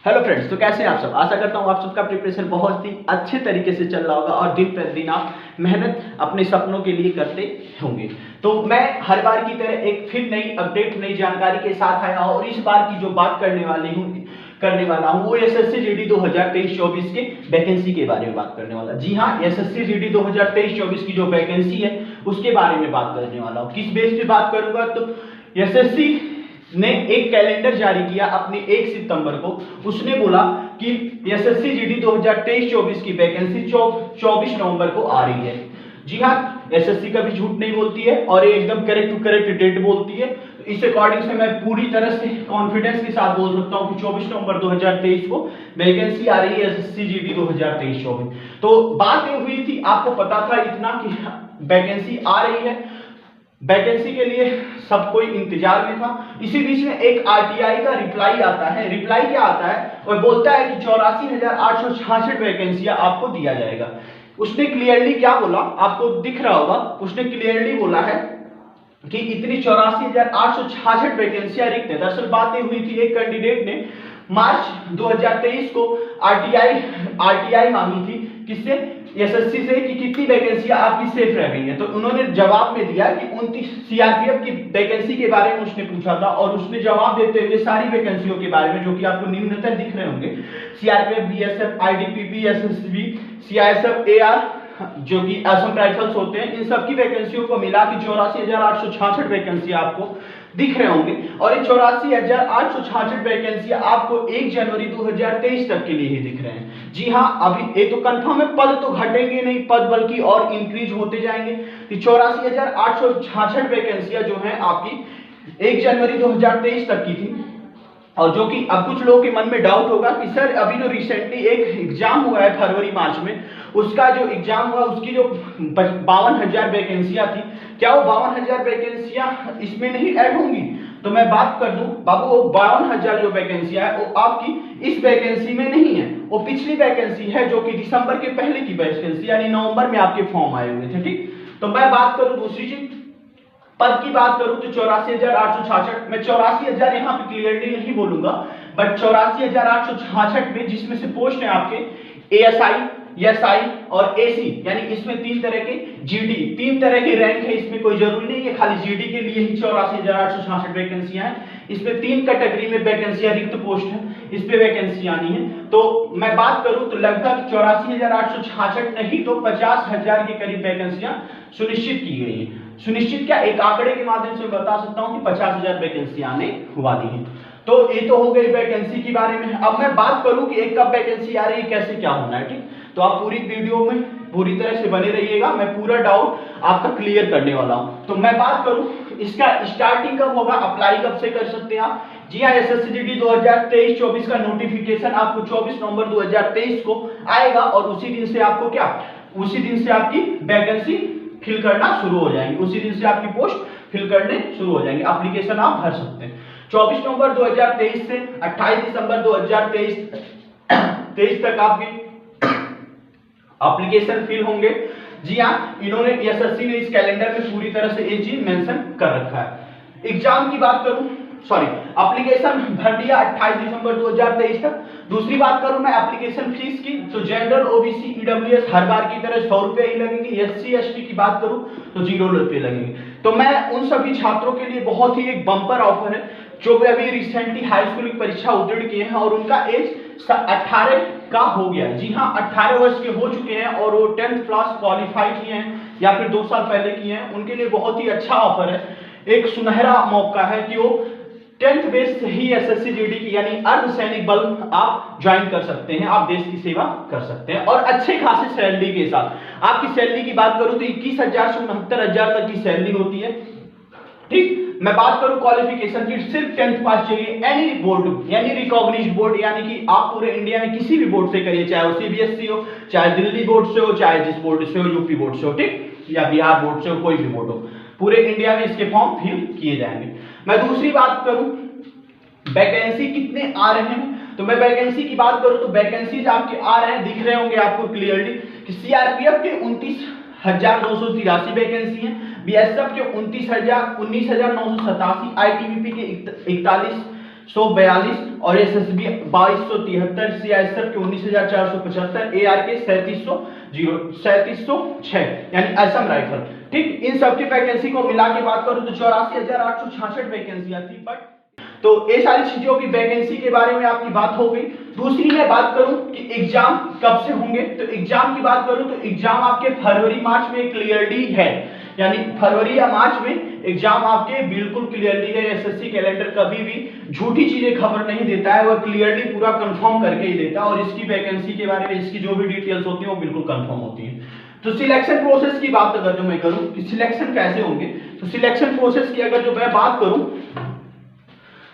Hello friends, तो कैसे हैं आप सब। आशा करता हूँ आप सबका प्रिपरेशन बहुत ही अच्छे तरीके से चल रहा होगा और दिन प्रतिदिन आप मेहनत अपने सपनों के लिए करते होंगे। तो मैं हर बार की तरह एक फिर नई अपडेट नई जानकारी के साथ आया और इस बार की जो बात करने वाला हूँ वो एसएससी जीडी 2023-24 के वैकेंसी के बारे में बात करने वाला। जी हाँ, एसएससी जीडी 2023-24 की जो वैकेंसी है उसके बारे में बात करने वाला हूँ। किस बेस पे बात करूंगा, तो एसएससी ने एक कैलेंडर जारी किया अपने 1 सितंबर को। उसने बोला कि एसएससी जीडी 2023-24 की वैकेंसी 24 नवंबर को आ रही है। जी हाँ, एसएससी कभी झूठ नहीं बोलती है और ये एकदम करेक्ट टू करेक्ट डेट बोलती है। तो इस अकॉर्डिंग से मैं पूरी तरह से कॉन्फिडेंस के साथ बोल सकता हूँ कि 24 नवंबर 2023 को वैकेंसी आ रही है एसएससी जीडी 2023-24। तो बात ये हुई थी, आपको पता था इतना कि वैकेंसी आ रही है, वैकेंसी के लिए सब कोई इंतजार में था। इसी बीच में एक आरटीआई का रिप्लाई आता है। रिप्लाई क्या आता है, वो बोलता है कि 84,866 वैकेंसियां आपको दिया जाएगा। उसने क्लियरली क्या बोला, आपको दिख रहा होगा, उसने क्लियरली बोला है कि इतनी 84,866 वैकेंसियां रिक्त है। दरअसल बात ये हुई थी, एक कैंडिडेट ने मार्च 2023 को आरटीआई मांगी थी, किससे, एसएससी से, कि कितनी वैकेंसियां आपकी सेफ रह गई हैं। तो उन्होंने जवाब में दिया कि 29 सीआरपीएफ की वैकेंसी के बारे में उसने पूछा था और उसने जवाब देते हुए सारी वैकेंसियों के बारे में, जो कि आपको निम्नतर दिख रहे होंगे, CRPF, BSF, ITBP, SSB, CISF, AR, जो कि असम राइफल्स होते हैं, इन सब की वैकेंसियों को मिला के 84,866 वैकेंसी आपको दिख रहे होंगे। और ये 84,866 वैकेंसी आपको 1 जनवरी 2023 तक के लिए ही दिख रहे हैं। जी हाँ, अभी ये तो कंफर्म है, पद तो घटेंगे नहीं, पद बल्कि और इंक्रीज होते जाएंगे। 84,866 वैकेंसियां जो है आपकी 1 जनवरी 2023 तक की थी। और जो कि अब कुछ लोगों के मन में डाउट होगा कि सर अभी जो रिसेंटली एक एग्जाम हुआ है फरवरी मार्च में, उसका जो एग्जाम हुआ उसकी जो 52,000 वैकेंसियां थी, क्या वो 52,000 वैकेंसियां इसमें नहीं ऐड होंगी? तो मैं बात कर दूं बाबू, वो 52,000 जो वैकेंसियां है वो आपकी इस वैकेंसी में नहीं है, वो पिछली वैकेंसी है जो कि दिसंबर के पहले की वैकेंसी, यानी नवंबर में आपके फॉर्म आए हुए थे। ठीक, तो मैं बात करूं दूसरी चीज, पद की बात करूं तो 84,866, मैं 84,000 यहाँ पे क्लियरली नहीं बोलूंगा, बट 84,866 में जिसमें से पोस्ट है आपके एएसआई, एसआई और एसी, यानी इसमें 3 तरह के जीडी, 3 तरह के रैंक है। इसमें कोई जरूरी नहीं है खाली जीडी के लिए ही 84,866 वैकेंसियां हैं। इसमें 3 कैटेगरी में वैकेंसियां रिक्त पोस्ट है, इस पे वैकेंसी आनी है। तो मैं बात करूं तो लगभग 84,866 नहीं तो 50,000 के करीब वैकेंसियां सुनिश्चित की गई है। सुनिश्चित क्या, एक आंकड़े के माध्यम से बता सकता हूं कि 50,000 वैकेंसी आने वाली है। तो ये तो हो गई वैकेंसी के बारे में। अब मैं बात करूं कि एक कब वैकेंसी आ रही है, कैसे क्या होना है। ठीक, तो आप पूरी वीडियो में पूरी तरह से बने रहिएगा, मैं पूरा डाउट आपका क्लियर करने वाला हूं। तो मैं बात करूं इसका स्टार्टिंग कब होगा, अप्लाई कब से कर सकते हैं आप। जी हाँ, एसएससी जीडी 2023-24 का नोटिफिकेशन आपको 24 नवंबर 2023 को आएगा और उसी दिन से आपको क्या, उसी दिन से आपकी वैकेंसी फिल करना शुरू हो जाएंगे, उसी दिन से आपकी पोस्ट फिल करने शुरू हो जाएंगे, एप्लीकेशन आप भर सकते हैं। 24 नवंबर 2023 से 28 दिसंबर 2023 तक आपकी एप्लीकेशन फिल होंगे। जी हाँ, इन्होंने एसएससी ने इस कैलेंडर में पूरी तरह से ये चीज मेंशन कर रखा है। एग्जाम की बात करूं, सॉरी, एप्लीकेशन भर दिया 28 दिसंबर 2023 तक। दूसरी बात करूं मैं एप्लीकेशन फीस की, तो जनरल, ओबीसी, ईडब्ल्यूएस हर बार की तरह 100 रुपए ही लगेंगे। एससी एसटी की बात करूं तो 0 रुपए लगेंगे। तो मैं उन सभी छात्रों के लिए बहुत ही एक बम्पर ऑफर है जो भी अभी रिसेंटली हाई स्कूल की परीक्षा उत्तीर्ण किए हैं और उनका एज 18 का हो गया। जी हाँ, 18 वर्ष के हो चुके हैं और वो 10th क्लास क्वालिफाई किए हैं या फिर 2 साल पहले किए हैं, उनके लिए बहुत ही अच्छा ऑफर है। एक सुनहरा मौका है कि वो 10th बेस से ही एसएससी जीडी की यानी अर्धसैनिक बल आप ज्वाइन कर सकते हैं, आप देश की सेवा कर सकते हैं और अच्छे खासे सैलरी के साथ। आपकी सैलरी की बात करूं तो 21,000 से 69,000 तक की सैलरी होती है। ठीक, मैं बात करूं क्वालिफिकेशन की, सिर्फ 10th पास चाहिए, एनी बोर्ड यानी रिकॉग्निज्ड बोर्ड, यानी कि आप पूरे इंडिया में किसी भी बोर्ड से करिए, चाहे वो सीबीएसई हो, चाहे दिल्ली बोर्ड से हो, चाहे जिस बोर्ड से हो, यूपी बोर्ड से हो, ठीक, या बिहार बोर्ड से हो, कोई भी बोर्ड हो, पूरे इंडिया में इसके फॉर्म फिल किए जाएंगे। मैं दूसरी बात करूं वैकेंसी कितने आ रहे हैं, तो मैं वैकेंसी की बात करूं तो वैकेंसीज आपके आ रहे हैं, दिख रहे होंगे आपको क्लियरली कि सीआरपीएफ के 29,283 वैकेंसी हैं, बीएसएफ के 19,987, आईटीबीपी के 41 142 और SSB 2273, CISF के 19475, AR के 3706 यानी असम राइफल। ठीक, इन सब की वैकेंसी को मिला के बात करूं तो 84,866 वैकेंसियां थी। बट तो ये सारी चीजों की वैकेंसी के बारे में आपकी बात हो गई। दूसरी मैं बात करूं कि एग्जाम कब से होंगे, तो एग्जाम की बात करूं तो एग्जाम आपके फरवरी मार्च में क्लियरली है, यानी फरवरी या मार्च में एग्जाम आपके बिल्कुल क्लियरली है। एसएससी कैलेंडर कभी भी झूठी चीजें खबर नहीं देता है, वह क्लियरली पूरा कंफर्म करके ही देता है, और इसकी वैकेंसी के बारे में इसकी जो भी डिटेल्स होती है वो बिल्कुल कंफर्म होती है। तो सिलेक्शन प्रोसेस की बात अगर जो मैं करूं कि सिलेक्शन कैसे होंगे, तो सिलेक्शन प्रोसेस की अगर जो मैं बात करूं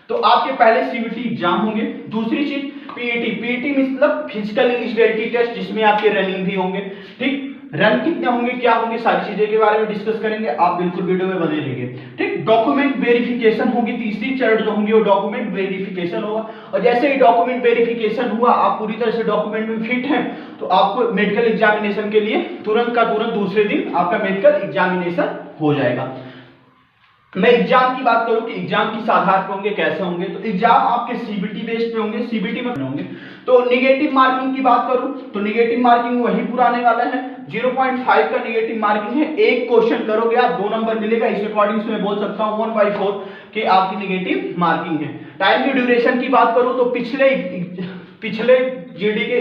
तो आपके पहले सीबीटी एग्जाम होंगे। दूसरी चीज पीईटी मतलब फिजिकल एलिजिबिलिटी टेस्ट, जिसमें आपके रनिंग भी होंगे। ठीक, रन कितने होंगे, क्या होंगे, सारी चीजें के बारे में डिस्कस करेंगे, आप बिल्कुल वीडियो में बने रहिए। ठीक, डॉक्यूमेंट वेरिफिकेशन होगी, तीसरी चरण जो होंगी वो डॉक्यूमेंट वेरिफिकेशन होगा, और जैसे ही डॉक्यूमेंट वेरिफिकेशन हुआ, आप पूरी तरह से डॉक्यूमेंट में फिट हैं, तो आपको मेडिकल एग्जामिनेशन के लिए तुरंत का तुरंत दूसरे दिन आपका मेडिकल एग्जामिनेशन हो जाएगा। मैं एग्जाम की बात करूं कि एग्जाम किस आधार पर होंगे, कैसे होंगे, तो एग्जाम आपके सीबीटी बेस्ड पे होंगे, सीबीटी में होंगे। तो नेगेटिव मार्किंग की बात करूं तो नेगेटिव मार्किंग वही पुराने वाला है, 0.5 का नेगेटिव मार्किंग है। एक क्वेश्चन करोगे आप 2 नंबर मिलेगा, इस अकॉर्डिंग से मैं बोल सकता हूं 1/4 के आपकी नेगेटिव मार्किंग है। टाइम की ड्यूरेशन की बात करूं तो पिछले जीडी के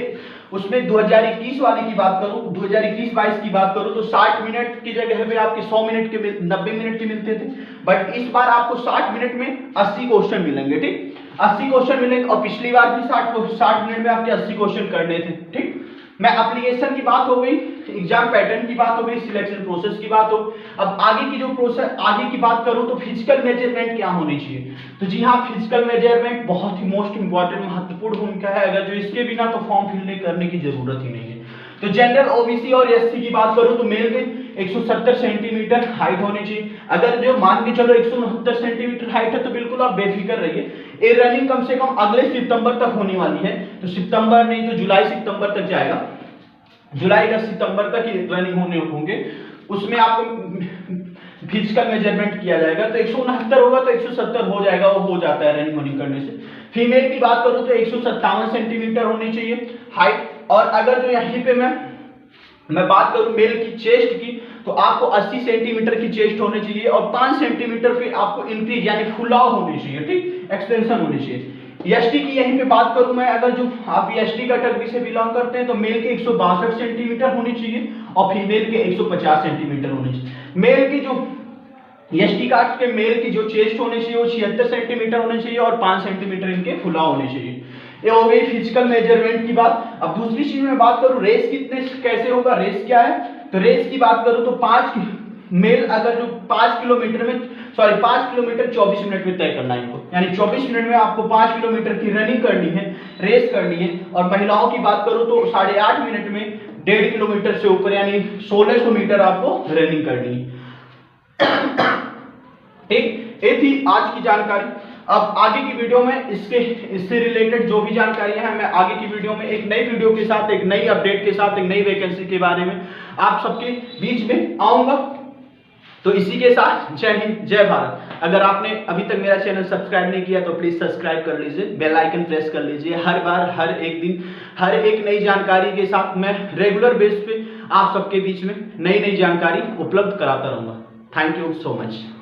उसमें 2021 वाले की बात करूं, 2021-22 की बात करूं तो 60 मिनट की जगह पे आपके 100 मिनट के 90 मिनट के मिलते थे, बट इस बार आपको 60 मिनट में 80 क्वेश्चन मिलेंगे। ठीक, 80 क्वेश्चन मिलेंगे, और पिछली बार भी 60 मिनट में आपके 80 क्वेश्चन करने थे। ठीक, मैं एप्लीकेशन की बात हो गई, एग्जाम पैटर्न की बात हो गई, सिलेक्शन प्रोसेस की बात हो। अब आगे की जो प्रोसेस आगे की बात करूं तो फिजिकल मेजरमेंट क्या होनी चाहिए, तो जी हाँ, फिजिकल मेजरमेंट बहुत ही मोस्ट इंपॉर्टेंट महत्वपूर्ण भूमिका है, अगर जो इसके बिना तो फॉर्म फिल करने की जरूरत ही नहीं है। तो जनरल, ओबीसी और एससी की बात करूं तो मेल के 170 सेंटीमीटर हाइट होनी चाहिए। अगर जो मान के चलो 169 सेंटीमीटर हाइट है तो बिल्कुल आप बेफिक्र रहिए, ये रनिंग कम से कम अगले सितंबर तक होने वाली है। तो सितंबर नहीं तो जुलाई सितंबर तक जाएगा, जुलाई 10 सितंबर तक ये रनिंग होंगे, उसमें आपको फिजिकल मेजरमेंट किया जाएगा। तो 169 होगा तो 170 हो जाएगा, वो हो जाता है रनिंग करने से। फीमेल की बात करूं तो 157 सेंटीमीटर होनी चाहिए हाइट, और अगर जो यहीं पे मैं बात करूं मेल की चेस्ट की तो आपको 80 सेंटीमीटर की चेस्ट होनी चाहिए, और 5 सेंटीमीटर पे आपको इंक्रीज यानी फुलाव होनी चाहिए। ठीक, एक्सटेंशन होनी चाहिए। एसटी की यहीं पे बात करूं मैं, अगर जो आप एसटी कैटेगरी से बिलोंग करते हैं तो मेल के 162 सेंटीमीटर होनी चाहिए और फीमेल के 150 सेंटीमीटर होनी चाहिए। मेल की जो एसटी कास्ट के मेल की जो चेस्ट होनी चाहिए वो 76 सेंटीमीटर होनी चाहिए, और 5 सेंटीमीटर इनके फुलाव होने चाहिए। ये हो गई फिजिकल मेजरमेंट की बात। अब दूसरी चीज में बात करूं रेस कितने कैसे होगा, रेस क्या है, तो रेस की बात करूं तो 5 मेल अगर जो 5 किलोमीटर 24 मिनट में तय करना है इनको, यानी 24 मिनट में आपको 5 किलोमीटर की रनिंग करनी है, रेस करनी है। और महिलाओं की बात करूं तो 8.5 मिनट में 1.5 किलोमीटर से ऊपर यानी 1600 मीटर आपको रनिंग करनी है। ठीक, ये थी आज की जानकारी। अब आगे की वीडियो में इससे रिलेटेड जो भी जानकारियां हैं मैं आगे की वीडियो में एक नई वीडियो के साथ, एक नई अपडेट के साथ, एक नई वैकेंसी के बारे में आप सबके बीच में आऊंगा। तो इसी के साथ जय हिंद, जय भारत। अगर आपने अभी तक मेरा चैनल सब्सक्राइब नहीं किया तो प्लीज सब्सक्राइब कर लीजिए, बेल आइकन प्रेस कर लीजिए। हर बार, हर एक दिन, हर एक नई जानकारी के साथ मैं रेगुलर बेस पे आप सबके बीच में नई नई जानकारी उपलब्ध कराता रहूंगा। Thank you so much.